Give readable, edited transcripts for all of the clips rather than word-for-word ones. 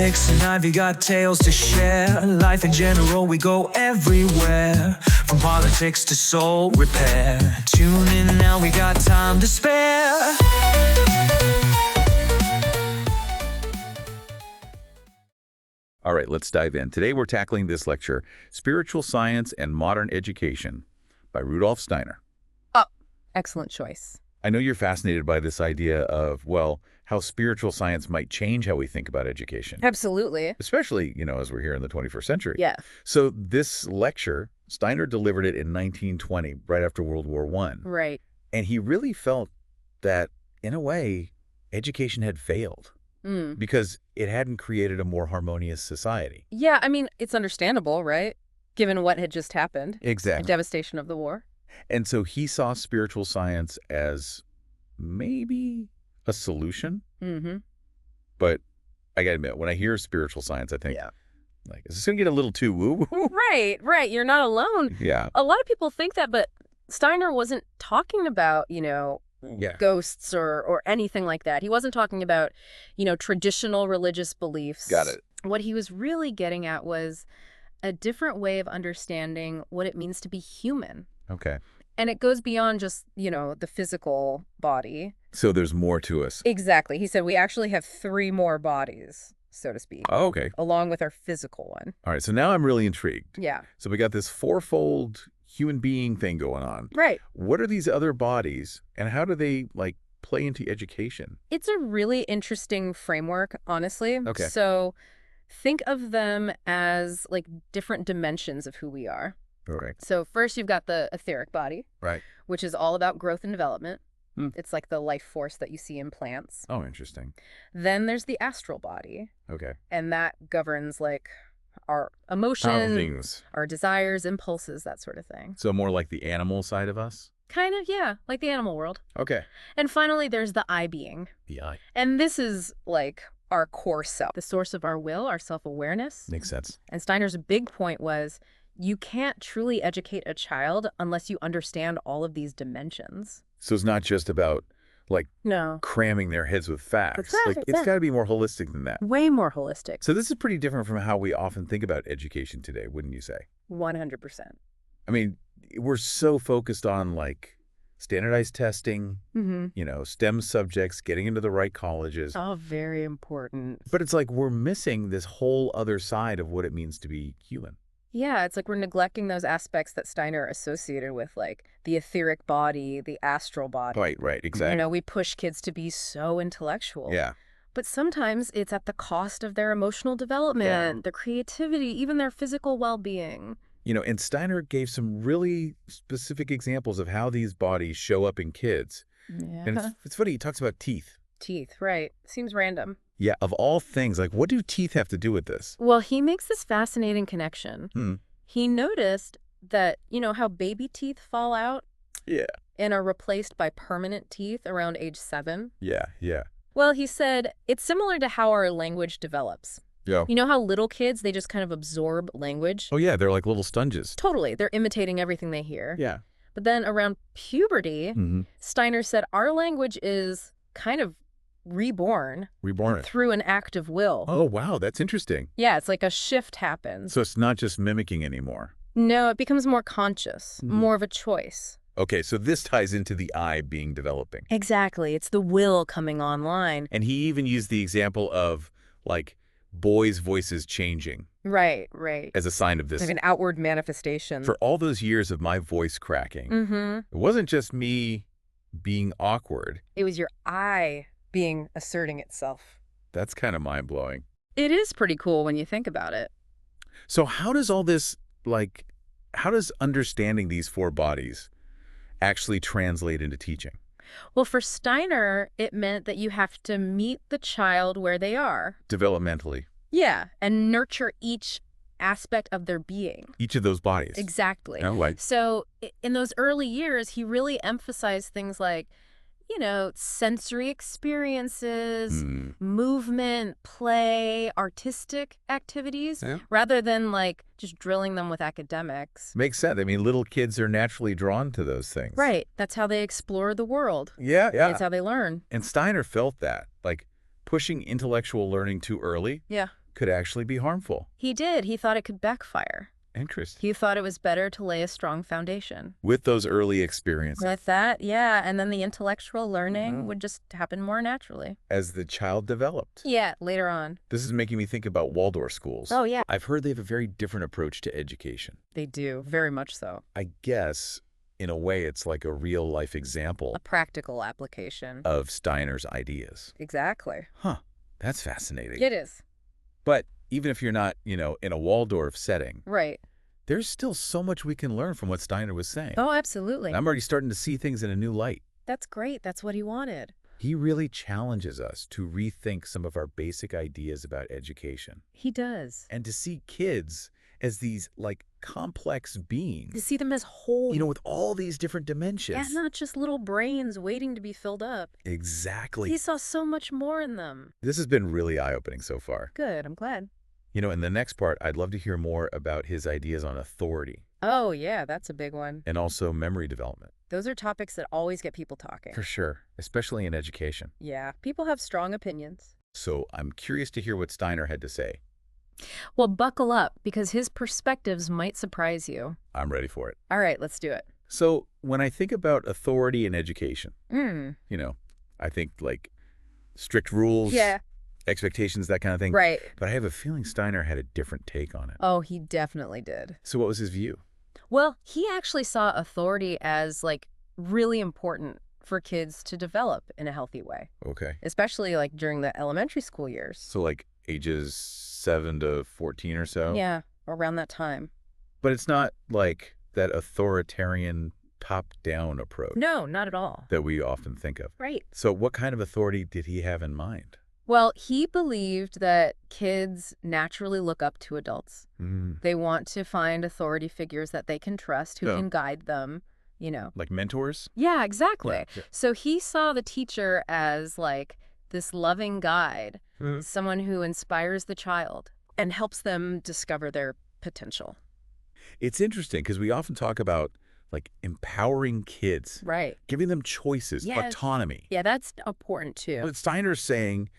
politics and Ivy got tales to share. Life in general, we go everywhere. From politics to soul repair. Tune in now, we got time to spare. All right, let's dive in. Today we're tackling this lecture, Spiritual Science and Modern Education by Rudolf Steiner. Oh, excellent choice. I know you're fascinated by this idea of, well, how spiritual science might change how we think about education. Absolutely. Especially, as we're here in the 21st century. Yeah. So this lecture, Steiner delivered it in 1920, right after World War I. Right. And he really felt that, in a way, education had failed. Because it hadn't created a more harmonious society. Yeah, I mean, it's understandable, right? Given what had just happened. Exactly. The devastation of the war. And so he saw spiritual science as maybe a solution. Mm-hmm. But I gotta admit, when I hear spiritual science, I think, like, is this gonna get a little too woo-woo? Right. You're not alone. Yeah. A lot of people think that, but Steiner wasn't talking about, ghosts or anything like that. He wasn't talking about, traditional religious beliefs. Got it. What he was really getting at was a different way of understanding what it means to be human. Okay. And it goes beyond just, the physical body. So there's more to us. Exactly. He said we actually have 3 more bodies, so to speak. Oh, okay. Along with our physical one. All right. So now I'm really intrigued. Yeah. So we got this fourfold human being thing going on. Right. What are these other bodies and how do they, play into education? It's a really interesting framework, honestly. Okay. So think of them as different dimensions of who we are. All right. So first you've got the etheric body, Right. which is all about growth and development. It's like the life force that you see in plants. Oh, interesting. Then there's the astral body, Okay. and that governs our emotions, our desires, impulses, that sort of thing. So more like the animal side of us? Kind of, yeah, like the animal world. Okay. And finally, there's the I being. The eye. And this is our core self, the source of our will, our self-awareness. Makes sense. And Steiner's big point was you can't truly educate a child unless you understand all of these dimensions. So it's not just about No. cramming their heads with facts. Exactly. It's got to be more holistic than that. Way more holistic. So this is pretty different from how we often think about education today, wouldn't you say? 100%. I mean, we're so focused on standardized testing, STEM subjects, getting into the right colleges. Oh, very important. But it's we're missing this whole other side of what it means to be human. Yeah, it's we're neglecting those aspects that Steiner associated with the etheric body, the astral body. Right, exactly. We push kids to be so intellectual. Yeah. But sometimes it's at the cost of their emotional development, their creativity, even their physical well-being. And Steiner gave some really specific examples of how these bodies show up in kids. Yeah. And it's funny, he talks about teeth. Teeth, right. Seems random. Yeah, of all things, what do teeth have to do with this? Well, he makes this fascinating connection. He noticed that, how baby teeth fall out? Yeah. And are replaced by permanent teeth around age 7? Yeah. Well, he said, it's similar to how our language develops. Yeah. You know how little kids, they just kind of absorb language? Oh, yeah, they're like little sponges. Totally. They're imitating everything they hear. Yeah. But then around puberty, Steiner said our language is kind of reborn through an act of will. Oh, wow, that's interesting. Yeah, it's like a shift happens. So it's not just mimicking anymore. No, it becomes more conscious, more of a choice. Okay, so this ties into the I being developing. Exactly. It's the will coming online. And he even used the example of, boys' voices changing. Right. As a sign of this. Like an outward manifestation. For all those years of my voice cracking, it wasn't just me being awkward. It was your I being asserting itself. That's kind of mind-blowing. It is pretty cool when you think about it. So how does all this, how does understanding these 4 bodies actually translate into teaching? Well, for Steiner, it meant that you have to meet the child where they are. Developmentally. Yeah, and nurture each aspect of their being. Each of those bodies. Exactly. Oh, right. So in those early years, he really emphasized things like, sensory experiences, movement, play, artistic activities, rather than just drilling them with academics. Makes sense. I mean, little kids are naturally drawn to those things. Right. That's how they explore the world. Yeah. That's how they learn. And Steiner felt that, pushing intellectual learning too early could actually be harmful. He did. He thought it could backfire. Interesting. He thought it was better to lay a strong foundation. With those early experiences. With that, yeah, and then the intellectual learning would just happen more naturally. As the child developed. Yeah, later on. This is making me think about Waldorf schools. Oh, yeah. I've heard they have a very different approach to education. They do, very much so. I guess, in a way, it's like a real-life example A practical application. of Steiner's ideas. Exactly. Huh. That's fascinating. It is. But even if you're not, in a Waldorf setting, Right. there's still so much we can learn from what Steiner was saying. Oh, absolutely. And I'm already starting to see things in a new light. That's great. That's what he wanted. He really challenges us to rethink some of our basic ideas about education He does. and to see kids as these, complex To beings, see them as whole. with all these different dimensions. Yeah, not just little brains waiting to be filled up. Exactly. He saw so much more in them. This has been really eye-opening so far. Good, I'm glad. In the next part, I'd love to hear more about his ideas on authority Oh, yeah, that's a big one. and also memory development. Those are topics that always get people talking. For sure, especially in education. Yeah, people have strong opinions. So I'm curious to hear what Steiner had to say. Well, buckle up, because his perspectives might surprise you. I'm ready for it. All right, let's do it. So when I think about authority in education, Mm. I think strict rules, Yeah, expectations, that kind of thing. right. But I have a feeling Steiner had a different take on it. Oh, he definitely did. So what was his view? Well, he actually saw authority as, really important for kids to develop in a healthy way, Okay. especially, during the elementary school years. So ages 7 to 14 or so? Yeah, around that time. But it's not like that authoritarian top-down approach No, not at all. that we often think of. Right. So what kind of authority did he have in mind? Well, he believed that kids naturally look up to adults. Mm. They want to find authority figures that they can trust, who Yeah. can guide them, Like mentors? Yeah, exactly. Yeah. So he saw the teacher as this loving guide, Mhm. someone who inspires the child and helps them discover their potential. It's interesting because we often talk about empowering kids, Right. giving them choices, Yes. autonomy. Yeah, that's important too. But Steiner's saying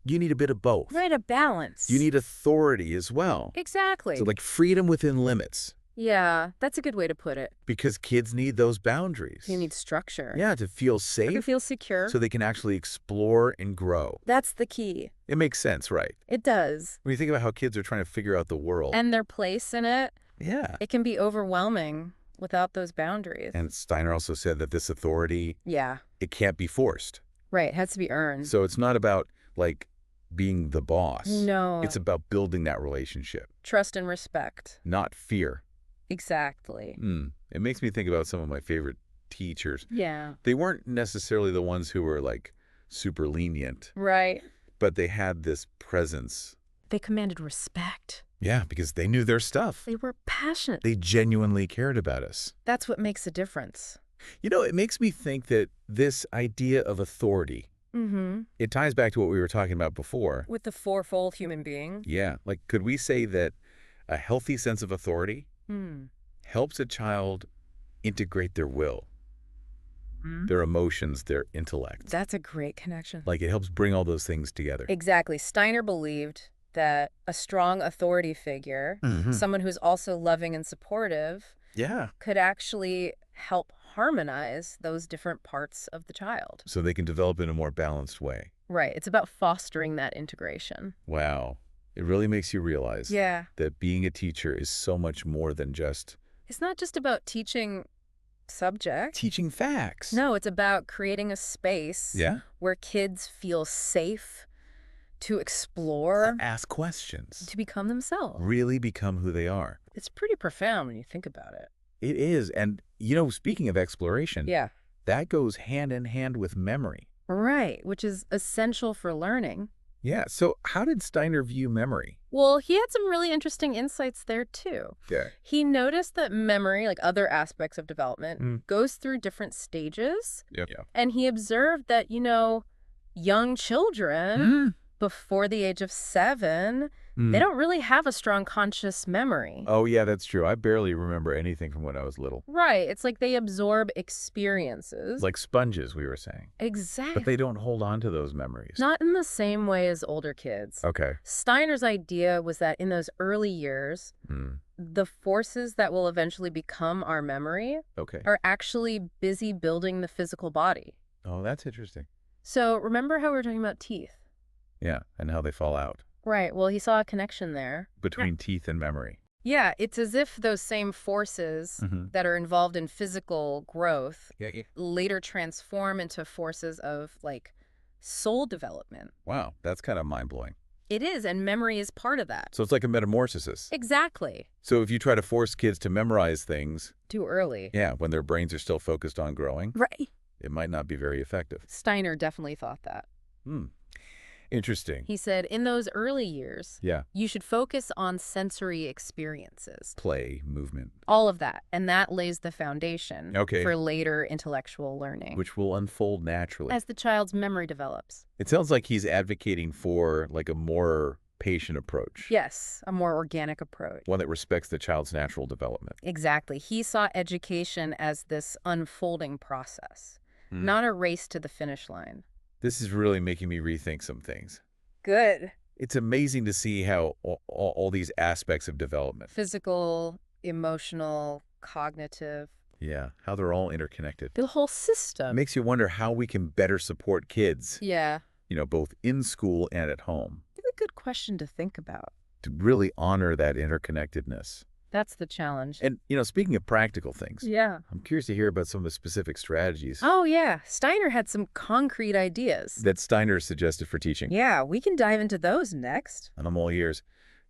you need a bit of both. Right, a balance. You need authority as well. Exactly. So freedom within limits, Yeah, that's a good way to put it. because kids need those boundaries. You need structure. Yeah, to feel To safe feel secure. so they can actually explore and grow. That's the key. It makes sense, right? It does. When you think about how kids are trying to figure out the world. And their place in it, Yeah. it can be overwhelming without those boundaries. And Steiner also said that this authority, Yeah, it can't be forced. right. It has to be earned. So it's not about being the boss. No. It's about building that relationship, Trust and respect. not fear. Exactly. It makes me think about some of my favorite teachers. Yeah. They weren't necessarily the ones who were super lenient, Right. but they had this presence. They commanded respect. Yeah, because they knew their stuff. They were passionate. They genuinely cared about us. That's what makes a difference. It makes me think that this idea of authority, Mm-hmm. it ties back to what we were talking about before. With the fourfold human being. Yeah, could we say that a healthy sense of authority Hmm. helps a child integrate their will, Hmm. their emotions, their intellect? That's a great connection. It helps bring all those things together. Exactly. Steiner believed that a strong authority figure, Mhm. someone who's also loving and supportive, Yeah. could actually help harmonize those different parts of the child. So they can develop in a more balanced way. Right. It's about fostering that integration. Wow. It really makes you realize Yeah. that being a teacher is so much more than just It's not just about teaching subject. teaching facts. No, it's about creating a space Yeah? where kids feel safe to explore, Ask questions. to become themselves. Really become who they are. It's pretty profound when you think about it. It is. And, speaking of exploration, Yeah. that goes hand in hand with memory. Right, which is essential for learning. Yeah. So how did Steiner view memory? Well, he had some really interesting insights there, too. Yeah. He noticed that memory, like other aspects of development, Mm. goes through different stages. Yeah. And he observed that, young children before the age of 7 they don't really have a strong conscious memory. Oh, yeah, that's true. I barely remember anything from when I was little. Right. It's like they absorb experiences. Like sponges, we were saying. Exactly. But they don't hold on to those memories. Not in the same way as older kids. Okay. Steiner's idea was that in those early years, the forces that will eventually become our memory are actually busy building the physical body. Oh, that's interesting. So remember how we were talking about teeth? Yeah, and how they fall out. Right. Well, he saw a connection there. Between teeth and memory. Yeah, it's as if those same forces that are involved in physical growth later transform into forces of, like, soul development. Wow, that's kind of mind-blowing. It is, and memory is part of that. So it's like a metamorphosis. Exactly. So if you try to force kids to memorize things... Too early. Yeah, when their brains are still focused on growing... Right. It might not be very effective. Steiner definitely thought that. Interesting. He said, in those early years, you should focus on sensory experiences. Play, movement. All of that. And that lays the foundation for later intellectual learning. Which will unfold naturally. As the child's memory develops. It sounds like he's advocating for like a more patient approach. Yes, a more organic approach. One that respects the child's natural development. Exactly. He saw education as this unfolding process, not a race to the finish line. This is really making me rethink some things. Good. It's amazing to see how all these aspects of development. Physical, emotional, cognitive. Yeah, how they're all interconnected. The whole system. It makes you wonder how we can better support kids. Yeah. You know, both in school and at home. It's a good question to think about. To really honor that interconnectedness. That's the challenge. And, you know, speaking of practical things. Yeah. I'm curious to hear about some of the specific strategies. Oh, yeah. Steiner had some concrete ideas. That Steiner suggested for teaching. Yeah, we can dive into those next. And I'm all ears.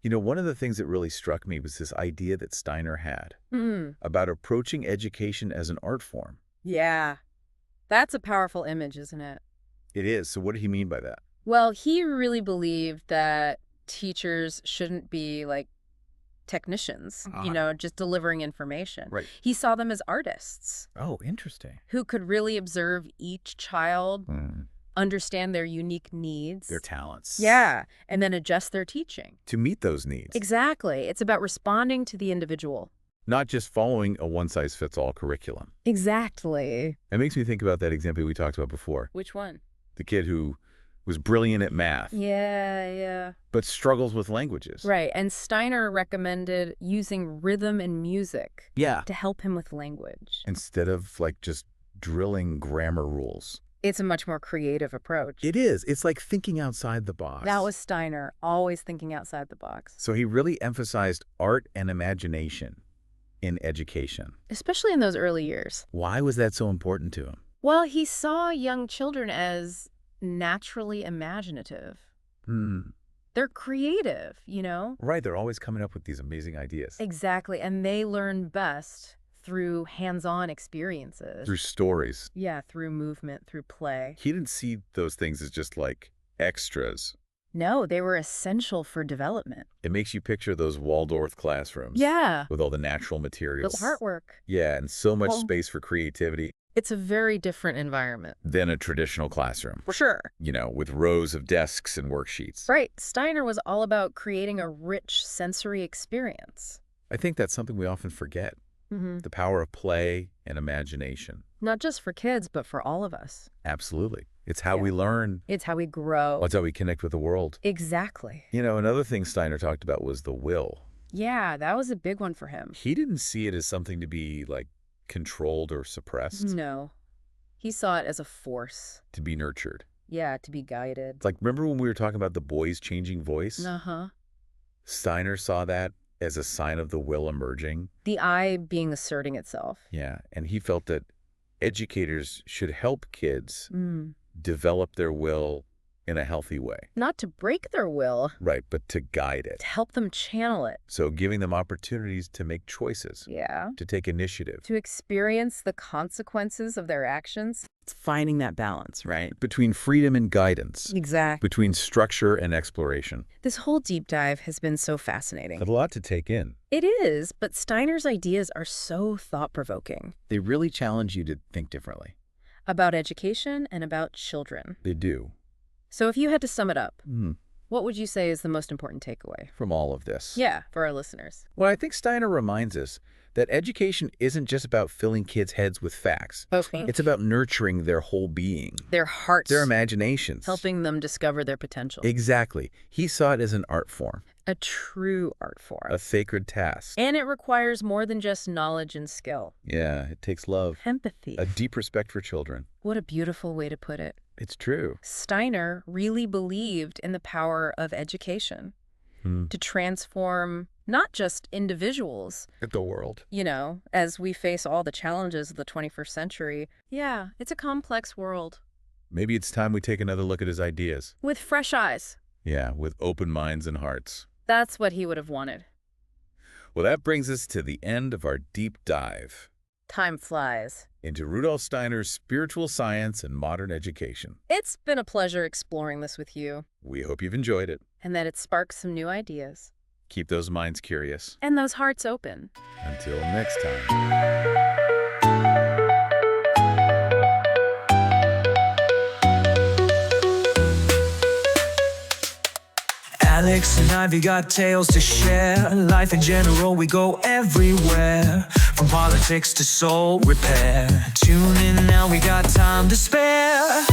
You know, one of the things that really struck me was this idea that Steiner had about approaching education as an art form. Yeah. That's a powerful image, isn't it? It is. So what did he mean by that? Well, he really believed that teachers shouldn't be like technicians, you know, just delivering information. Right. He saw them as artists. Oh, interesting. Who could really observe each child, understand their unique needs. Their talents. Yeah, and then adjust their teaching. To meet those needs. Exactly. It's about responding to the individual. Not just following a one-size-fits-all curriculum. Exactly. It makes me think about that example we talked about before. Which one? The kid who was brilliant at math. Yeah. But struggles with languages. Right, and Steiner recommended using rhythm and music to help him with language. Instead of, like, just drilling grammar rules. It's a much more creative approach. It is. It's like thinking outside the box. That was Steiner, always thinking outside the box. So he really emphasized art and imagination in education. Especially in those early years. Why was that so important to him? Well, he saw young children as naturally imaginative. They're creative, you know? Right, they're always coming up with these amazing ideas. Exactly, and they learn best through hands-on experiences. Through stories. Yeah, through movement, through play. He didn't see those things as just like extras. No, they were essential for development. It makes you picture those Waldorf classrooms. Yeah. With all the natural materials. Little artwork. Yeah, and so much space for creativity. It's a very different environment. Than a traditional classroom. For sure. You know, with rows of desks and worksheets. Right. Steiner was all about creating a rich sensory experience. I think that's something we often forget. The power of play and imagination. Not just for kids, but for all of us. Absolutely. It's how we learn. It's how we grow. It's how we connect with the world. Exactly. You know, another thing Steiner talked about was the will. Yeah, that was a big one for him. He didn't see it as something to be, like, controlled or suppressed. No. He saw it as a force. To be nurtured. Yeah, to be guided. It's like, remember when we were talking about the boy's changing voice? Steiner saw that as a sign of the will emerging. The I being asserting itself. Yeah, and he felt that educators should help kids develop their will in a healthy way. Not to break their will. Right, but to guide it. To help them channel it. So giving them opportunities to make choices. Yeah. To take initiative. To experience the consequences of their actions. It's finding that balance, right? Between freedom and guidance. Exactly. Between structure and exploration. This whole deep dive has been so fascinating. It's a lot to take in. It is, but Steiner's ideas are so thought-provoking. They really challenge you to think differently. About education and about children. They do. So if you had to sum it up, What would you say is the most important takeaway? From all of this. Yeah, for our listeners. Well, I think Steiner reminds us that education isn't just about filling kids' heads with facts. Okay. It's about nurturing their whole being. Their hearts. Their imaginations. Helping them discover their potential. Exactly. He saw it as an art form. A true art form. A sacred task. And it requires more than just knowledge and skill. Yeah, it takes love. Empathy. A deep respect for children. What a beautiful way to put it. It's true. Steiner really believed in the power of education to transform not just individuals, The world. you know, as we face all the challenges of the 21st century. Yeah, it's a complex world. Maybe it's time we take another look at his ideas. With fresh eyes. Yeah, with open minds and hearts. That's what he would have wanted. Well, that brings us to the end of our deep dive Time flies. into Rudolf Steiner's spiritual science and modern education. It's been a pleasure exploring this with you, We hope you've enjoyed it. and that it sparks some new ideas. Keep those minds curious. And those hearts open. Until next time. Alex and Ivy got tales to share. Life in general, we go everywhere. From politics to soul repair. Tune in now, we got time to spare.